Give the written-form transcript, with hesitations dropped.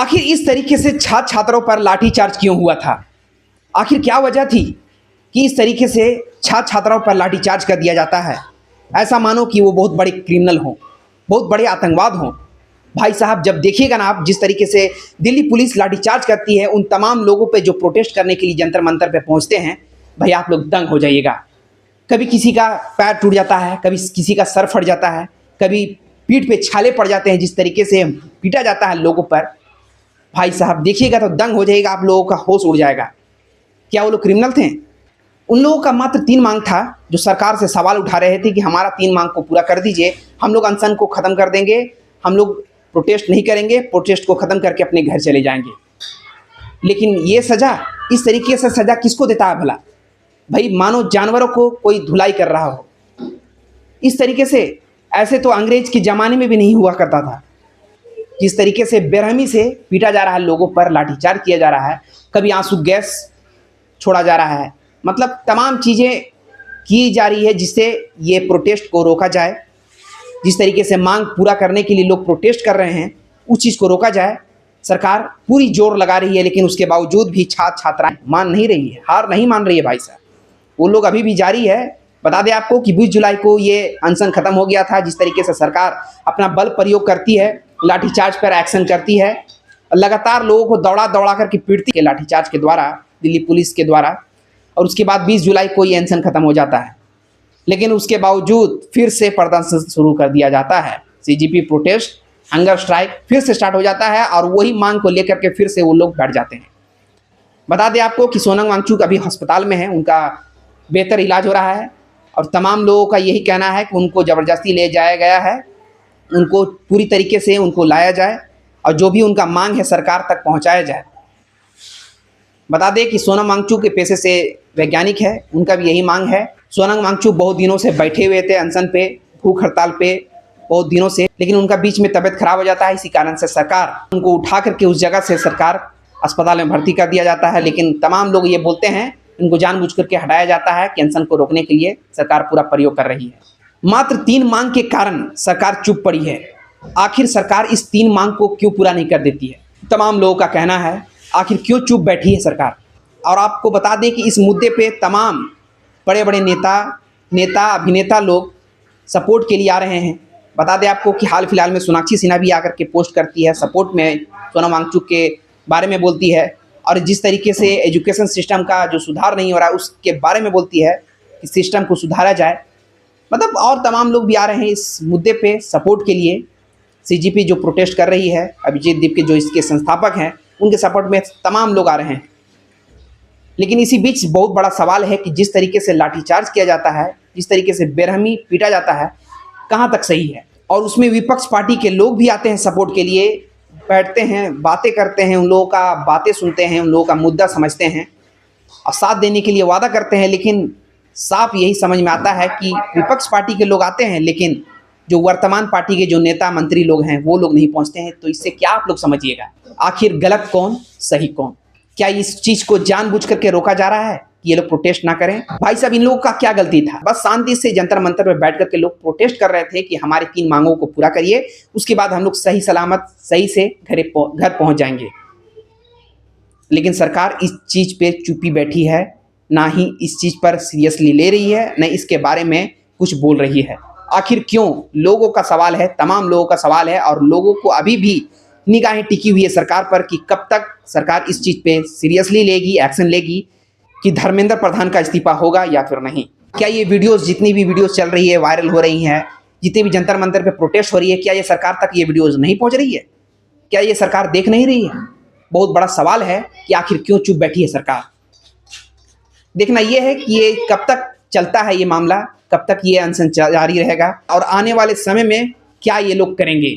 आखिर इस तरीके से छात्र छात्राओं पर लाठीचार्ज क्यों हुआ था? आखिर क्या वजह थी कि इस तरीके से छात्र छात्राओं पर लाठीचार्ज कर दिया जाता है? ऐसा मानो कि वो बहुत बड़े क्रिमिनल हों, बहुत बड़े आतंकवाद हों। भाई साहब, जब देखिएगा ना आप जिस तरीके से दिल्ली पुलिस लाठीचार्ज करती है उन तमाम लोगों पे जो प्रोटेस्ट करने के लिए जंतर मंतर पे पहुंचते हैं, भाई आप लोग दंग हो जाइएगा। कभी किसी का पैर टूट जाता है, कभी किसी का सर फट जाता है, कभी पीठ पे छाले पड़ जाते हैं। जिस तरीके से पीटा जाता है लोगों पर, भाई साहब देखिएगा तो दंग हो जाएगा, आप लोगों का होश उड़ जाएगा। क्या वो लोग क्रिमिनल थे? उन लोगों का मात्र 3 मांग था, जो सरकार से सवाल उठा रहे थे कि हमारा 3 मांग को पूरा कर दीजिए, हम लोग अनशन को ख़त्म कर देंगे, हम लोग प्रोटेस्ट नहीं करेंगे, प्रोटेस्ट को ख़त्म करके अपने घर चले जाएंगे। लेकिन ये सज़ा, इस तरीके से सज़ा किसको देता है भला? भाई मानो जानवरों को कोई धुलाई कर रहा हो। इस तरीके से ऐसे तो अंग्रेज के ज़माने में भी नहीं हुआ करता था। जिस तरीके से बेरहमी से पीटा जा रहा है, लोगों पर लाठीचार्ज किया जा रहा है, कभी आंसू गैस छोड़ा जा रहा है, मतलब तमाम चीज़ें की जा रही है जिससे ये प्रोटेस्ट को रोका जाए। जिस तरीके से मांग पूरा करने के लिए लोग प्रोटेस्ट कर रहे हैं, उस चीज़ को रोका जाए। सरकार पूरी जोर लगा रही है, लेकिन उसके बावजूद भी छात्र छात्राएं मान नहीं रही है, हार नहीं मान रही है। भाई साहब, वो लोग अभी भी जारी है। बता दें आपको कि 20 जुलाई को ये अनशन खत्म हो गया था। जिस तरीके से सरकार अपना बल प्रयोग करती है, लाठीचार्ज पर एक्शन करती है, लगातार लोगों को दौड़ा दौड़ा करके पीटती है लाठीचार्ज के द्वारा, दिल्ली पुलिस के द्वारा, और उसके बाद 20 जुलाई को ये अनशन खत्म हो जाता है। लेकिन उसके बावजूद फिर से प्रदर्शन शुरू कर दिया जाता है। सीजीपी प्रोटेस्ट, हंगर स्ट्राइक फिर से स्टार्ट हो जाता है और वही मांग को लेकर के फिर से वो लोग बैठ जाते हैं। बता दें आपको कि सोनम वांगचुक अभी अस्पताल में है, उनका बेहतर इलाज हो रहा है और तमाम लोगों का यही कहना है कि उनको ज़बरदस्ती ले जाया गया है, उनको पूरी तरीके से उनको लाया जाए और जो भी उनका मांग है सरकार तक पहुंचाया जाए। बता दें कि सोनम वांगचुक के पेशे से वैज्ञानिक है, उनका भी यही मांग है। सोनम वांगचुक बहुत दिनों से बैठे हुए थे अनशन पे, भूख हड़ताल पे बहुत दिनों से, लेकिन उनका बीच में तबीयत खराब हो जाता है। इसी कारण से सरकार उनको उठा करके उस जगह से सरकार अस्पताल में भर्ती कर दिया जाता है। लेकिन तमाम लोग ये बोलते हैं, इनको जानबूझ करके हटाया जाता है कि अनशन को रोकने के लिए सरकार पूरा प्रयोग कर रही है। मात्र 3 मांग के कारण सरकार चुप पड़ी है। आखिर सरकार इस 3 मांग को क्यों पूरा नहीं कर देती है? तमाम लोगों का कहना है, आखिर क्यों चुप बैठी है सरकार? और आपको बता दें कि इस मुद्दे पे तमाम बड़े बड़े नेता अभिनेता लोग सपोर्ट के लिए आ रहे हैं। बता दें आपको कि हाल फिलहाल में सोनाक्षी सिन्हा भी आकर के पोस्ट करती है, सपोर्ट में सोनम वांगचुक के बारे में बोलती है, और जिस तरीके से एजुकेशन सिस्टम का जो सुधार नहीं हो रहा है उसके बारे में बोलती है कि सिस्टम को सुधारा जाए। मतलब और तमाम लोग भी आ रहे हैं इस मुद्दे पे सपोर्ट के लिए। सीजीपी जो प्रोटेस्ट कर रही है, अभिजीत दीप के जो इसके संस्थापक हैं, उनके सपोर्ट में तमाम लोग आ रहे हैं। लेकिन इसी बीच बहुत बड़ा सवाल है कि जिस तरीके से लाठीचार्ज किया जाता है, जिस तरीके से बेरहमी पीटा जाता है, कहाँ तक सही है? और उसमें विपक्ष पार्टी के लोग भी आते हैं सपोर्ट के लिए, बैठते हैं, बातें करते हैं, उन लोगों का बातें सुनते हैं, उन लोगों का मुद्दा समझते हैं और साथ देने के लिए वादा करते हैं। लेकिन साफ यही समझ में आता है कि विपक्ष पार्टी के लोग आते हैं, लेकिन जो वर्तमान पार्टी के जो नेता मंत्री लोग हैं वो लोग नहीं पहुंचते हैं। तो इससे क्या आप लोग समझिएगा, आखिर गलत कौन सही कौन? क्या इस चीज़ को जानबूझ करके रोका जा रहा है कि ये लोग प्रोटेस्ट ना करें? भाई साहब, इन लोगों का क्या गलती था? बस शांति से जंतर मंतर पर बैठ करके लोग प्रोटेस्ट कर रहे थे कि हमारे 3 मांगों को पूरा करिए, उसके बाद हम लोग सही सलामत सही से घर पहुंच जाएंगे। लेकिन सरकार इस चीज़ पे चुप्पी बैठी है, ना ही इस चीज़ पर सीरियसली ले रही है, न इसके बारे में कुछ बोल रही है। आखिर क्यों? लोगों का सवाल है, तमाम लोगों का सवाल है, और लोगों को अभी भी निगाहें टिकी हुई है सरकार पर कि कब तक सरकार इस चीज़ पे सीरियसली लेगी, एक्शन लेगी कि धर्मेंद्र प्रधान का इस्तीफा होगा या फिर नहीं। क्या ये वीडियोस, जितनी भी वीडियोस चल रही है, वायरल हो रही हैं, जितने भी जंतर मंतर पे प्रोटेस्ट हो रही है, क्या ये सरकार तक ये वीडियोस नहीं पहुंच रही है? क्या ये सरकार देख नहीं रही है? बहुत बड़ा सवाल है कि आखिर क्यों चुप बैठी है सरकार। देखना ये है कि ये कब तक चलता है ये मामला, कब तक ये अनशन जारी रहेगा और आने वाले समय में क्या ये लोग करेंगे।